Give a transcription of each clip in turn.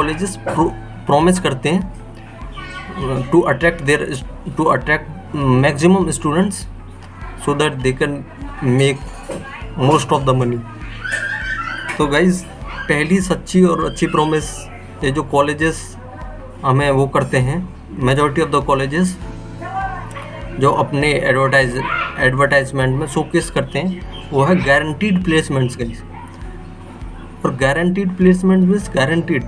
Colleges promise करते हैं to attract maximum students so that they can make most of the money. तो guys पहली सच्ची और अच्छी प्रॉमिस ये जो कॉलेजेस हमें वो करते हैं, मेजॉरिटी ऑफ द कॉलेजेस जो अपने एडवर्टाइजमेंट में शोकेस करते हैं वो है गारंटीड प्लेसमेंट्स गाइज। और गारंटीड प्लेसमेंट मीन्स गारंटीड।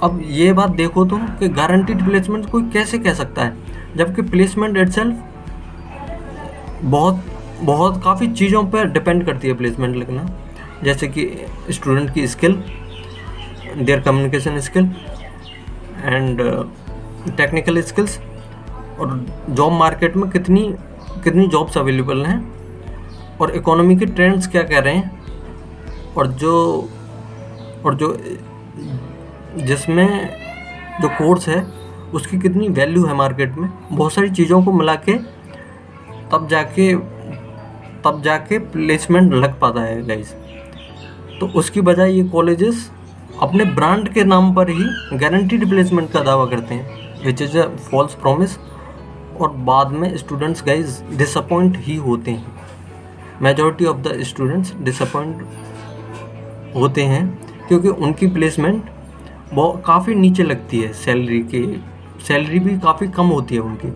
अब ये बात देखो तुम कि गारंटीड प्लेसमेंट कोई कैसे कह सकता है, जबकि प्लेसमेंट इटसेल्फ बहुत काफ़ी चीज़ों पर डिपेंड करती है प्लेसमेंट लिखना, जैसे कि स्टूडेंट की skill, there communication skill and technical skills, और जॉब मार्केट में कितनी जॉब्स अवेलेबल हैं, और इकोनॉमी के ट्रेंड्स क्या कह रहे हैं, और जो जिसमें जो कोर्स है उसकी कितनी वैल्यू है मार्केट में। बहुत सारी चीज़ों को मिला के तब जाके प्लेसमेंट लग पाता है गाइस। तो उसकी बजाय ये कॉलेजेस अपने ब्रांड के नाम पर ही गारंटीड प्लेसमेंट का दावा करते हैं, which is a false promise. और बाद में स्टूडेंट्स गाइस डिसअपॉइंट ही होते हैं। Majority of the students disappoint होते हैं क्योंकि उनकी प्लेसमेंट बहुत काफ़ी नीचे लगती है, सैलरी भी काफ़ी कम होती है उनकी।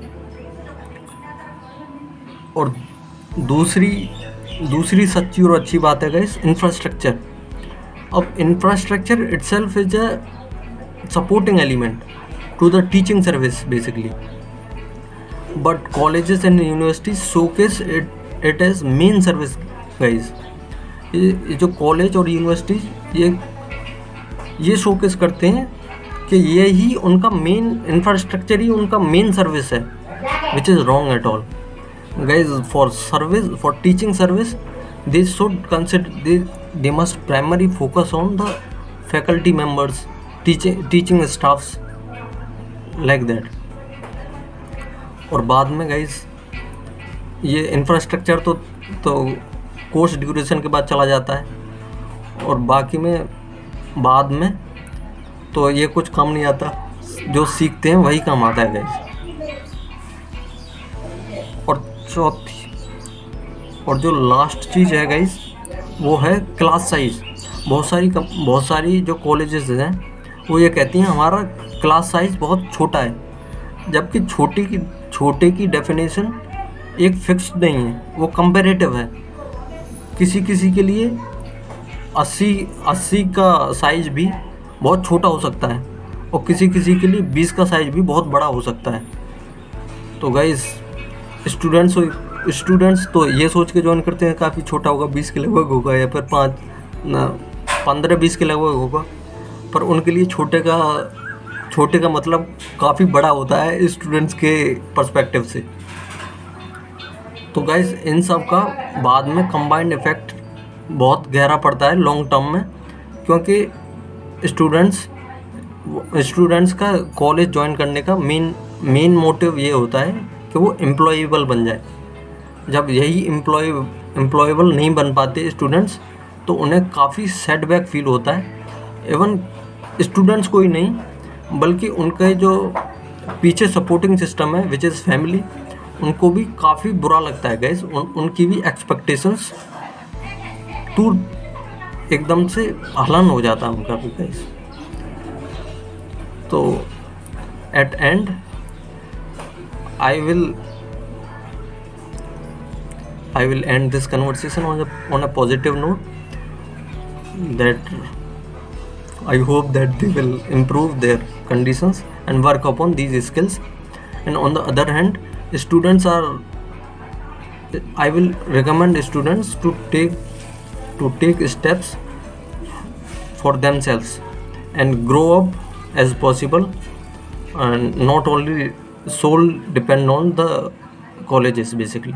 और दूसरी सच्ची और अच्छी बात है गाइस इंफ्रास्ट्रक्चर। अब infrastructure itself is a supporting element to the teaching service basically, but colleges and universities showcase it as main service guys. ये जो कॉलेज और यूनिवर्सिटीज ये शोकेस करते हैं कि ये ही उनका मेन इंफ्रास्ट्रक्चर ही उनका मेन सर्विस है, which is wrong at all guys. For teaching service they should consider they must primarily focus on the faculty members, teaching staffs like that। और बाद में गाइज ये इंफ्रास्ट्रक्चर तो कोर्स ड्यूरेशन के बाद चला जाता है, और बाकी में बाद में तो ये कुछ काम नहीं आता, जो सीखते हैं वही काम आता है गाइज। और जो लास्ट चीज़ है गाइज वो है क्लास साइज़। बहुत सारी जो कॉलेजेस हैं वो ये कहती हैं हमारा क्लास साइज़ बहुत छोटा है, जबकि छोटे की डेफिनेशन एक फिक्स्ड नहीं है, वो कंपैरेटिव है। किसी के लिए 80 का साइज़ भी बहुत छोटा हो सकता है, और किसी के लिए 20 का साइज़ भी बहुत बड़ा हो सकता है। तो गाइज स्टूडेंट्स तो ये सोच के ज्वाइन करते हैं काफ़ी छोटा होगा, 20 के लगभग होगा या फिर 15-20 के लगभग होगा, पर उनके लिए छोटे का मतलब काफ़ी बड़ा होता है स्टूडेंट्स के पर्सपेक्टिव से। तो गाइस इन सब का बाद में कंबाइंड इफेक्ट बहुत गहरा पड़ता है लॉन्ग टर्म में, क्योंकि स्टूडेंट्स का कॉलेज ज्वाइन करने का मेन मोटिव ये होता है कि वो एम्प्लॉयबल बन जाए। जब यही एम्प्लॉयबल नहीं बन पाते स्टूडेंट्स तो उन्हें काफ़ी सेटबैक फील होता है। इवन स्टूडेंट्स को ही नहीं बल्कि उनके जो पीछे सपोर्टिंग सिस्टम है विच इज़ फैमिली, उनको भी काफ़ी बुरा लगता है गाइस। उनकी भी एक्सपेक्टेशंस एकदम से हलन हो जाता है उनका भी गाइस। तो at end I will end this conversation on a positive note, that I hope that they will improve their conditions and work upon these skills. And on the other hand, I will recommend students to take steps for themselves and grow up as possible, and not only sole depend on the colleges basically.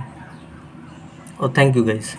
Oh, thank you guys.